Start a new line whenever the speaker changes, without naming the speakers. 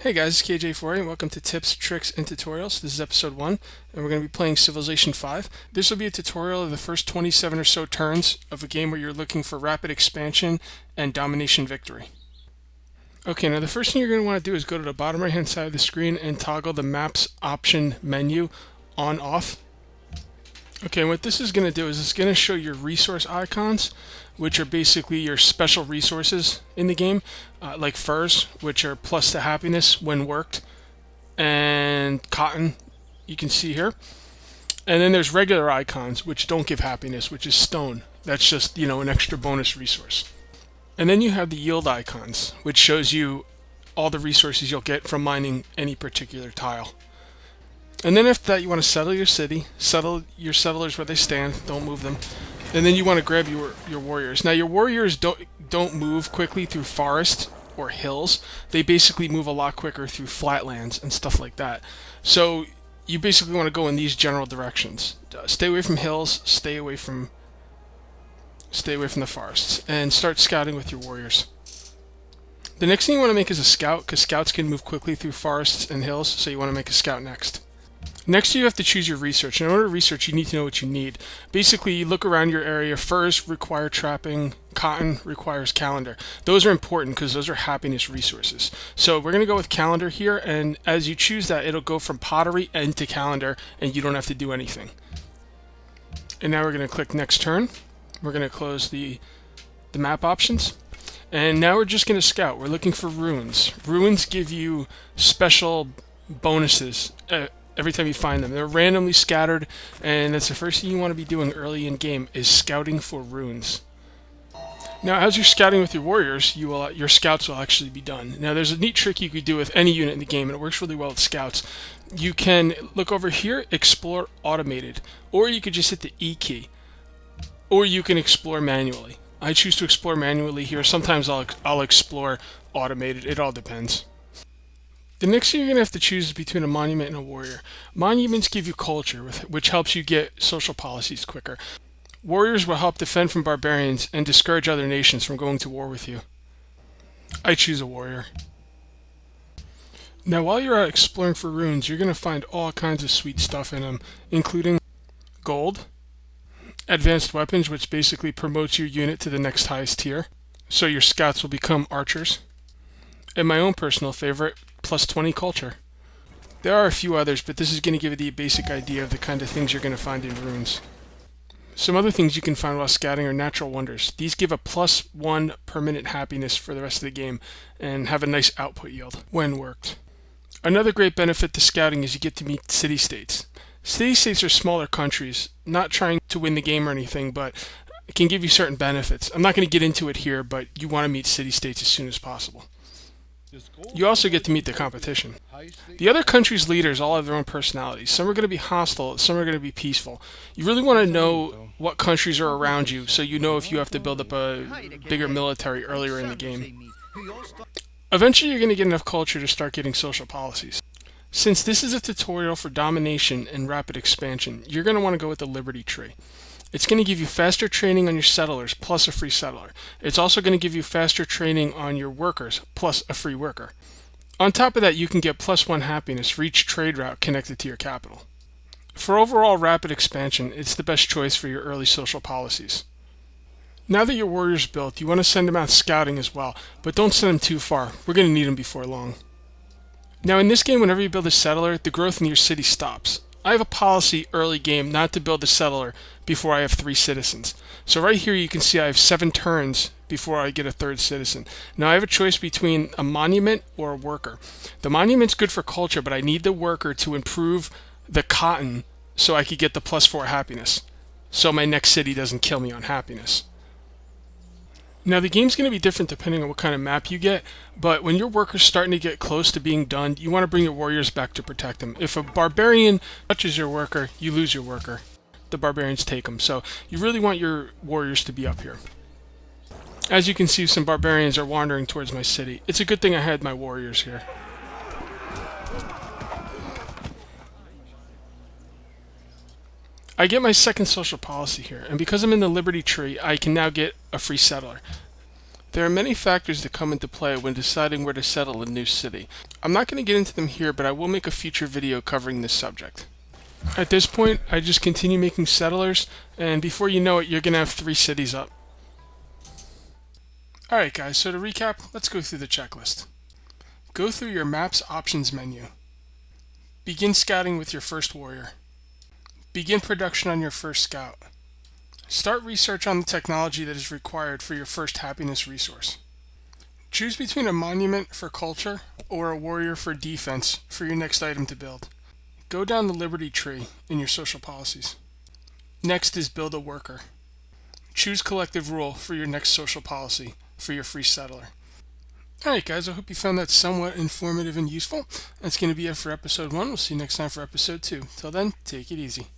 Hey guys, it's KJ4A and welcome to Tips, Tricks, and Tutorials. This is episode 1, and we're going to be playing Civilization 5. This will be a tutorial of the first 27 or so turns of a game where you're looking for rapid expansion and domination victory. Okay, now the first thing you're going to want to do is go to the bottom right hand side of the screen and toggle the Maps option menu on/off. Okay, what this is going to do is it's going to show your resource icons, which are basically your special resources in the game, like furs, which are plus to happiness when worked, and cotton, you can see here. And then there's regular icons, which don't give happiness, which is stone. That's just, an extra bonus resource. And then you have the yield icons, which shows you all the resources you'll get from mining any particular tile. And then after that, you want to settle your city, settle your settlers where they stand, don't move them. And then you want to grab your warriors. Now your warriors don't move quickly through forest or hills. They basically move a lot quicker through flatlands and stuff like that. So you basically want to go in these general directions. Stay away from hills, stay away from the forests, and start scouting with your warriors. The next thing you want to make is a scout, because scouts can move quickly through forests and hills, so you want to make a scout next. Next, you have to choose your research. In order to research, you need to know what you need. Basically, you look around your area. Furs require trapping. Cotton requires calendar. Those are important because those are happiness resources. So we're going to go with calendar here, and as you choose that, it'll go from pottery and to calendar, and you don't have to do anything. And now we're going to click next turn. We're going to close the map options. And now we're just going to scout. We're looking for ruins. Ruins give you special bonuses every time you find them. They're randomly scattered, and that's the first thing you want to be doing early in game is scouting for ruins. Now, as you're scouting with your warriors, your scouts will actually be done. Now, there's a neat trick you could do with any unit in the game, and it works really well with scouts. You can look over here, explore automated, or you could just hit the E key, or you can explore manually. I choose to explore manually here. Sometimes I'll explore automated. It all depends. The next thing you're going to have to choose is between a monument and a warrior. Monuments give you culture, which helps you get social policies quicker. Warriors will help defend from barbarians and discourage other nations from going to war with you. I choose a warrior. Now, while you're out exploring for ruins, you're going to find all kinds of sweet stuff in them, including gold, advanced weapons, which basically promotes your unit to the next highest tier, so your scouts will become archers, and my own personal favorite, plus 20 culture. There are a few others, but this is going to give you the basic idea of the kind of things you're going to find in ruins. Some other things you can find while scouting are natural wonders. These give a +1 permanent happiness for the rest of the game and have a nice output yield when worked. Another great benefit to scouting is you get to meet city-states. City-states are smaller countries, not trying to win the game or anything, but it can give you certain benefits. I'm not going to get into it here, but you want to meet city-states as soon as possible. You also get to meet the competition. The other countries' leaders all have their own personalities. Some are going to be hostile, some are going to be peaceful. You really want to know what countries are around you so you know if you have to build up a bigger military earlier in the game. Eventually you're going to get enough culture to start getting social policies. Since this is a tutorial for domination and rapid expansion, you're going to want to go with the Liberty tree. It's going to give you faster training on your settlers, plus a free settler. It's also going to give you faster training on your workers, plus a free worker. On top of that, you can get +1 happiness for each trade route connected to your capital. For overall rapid expansion, it's the best choice for your early social policies. Now that your warrior's built, you want to send them out scouting as well, but don't send them too far. We're going to need them before long. Now in this game, whenever you build a settler, the growth in your city stops. I have a policy early game not to build a settler before I have 3 citizens. So right here you can see I have 7 turns before I get a 3rd citizen. Now I have a choice between a monument or a worker. The monument's good for culture, but I need the worker to improve the cotton so I could get the +4 happiness. So my next city doesn't kill me on happiness. Now the game's going to be different depending on what kind of map you get, but when your worker's starting to get close to being done, you want to bring your warriors back to protect them. If a barbarian touches your worker, you lose your worker. The barbarians take them, so you really want your warriors to be up here. As you can see, some barbarians are wandering towards my city. It's a good thing I had my warriors here. I get my second social policy here, and because I'm in the Liberty tree, I can now get a free settler. There are many factors that come into play when deciding where to settle a new city. I'm not going to get into them here, but I will make a future video covering this subject. At this point, I just continue making settlers, and before you know it, you're going to have 3 cities up. Alright guys, so to recap, let's go through the checklist. Go through your map's options menu. Begin scouting with your first warrior. Begin production on your first scout. Start research on the technology that is required for your first happiness resource. Choose between a monument for culture or a warrior for defense for your next item to build. Go down the Liberty tree in your social policies. Next is build a worker. Choose collective rule for your next social policy for your free settler. Alright guys, I hope you found that somewhat informative and useful. That's going to be it for episode 1. We'll see you next time for episode 2. Till then, take it easy.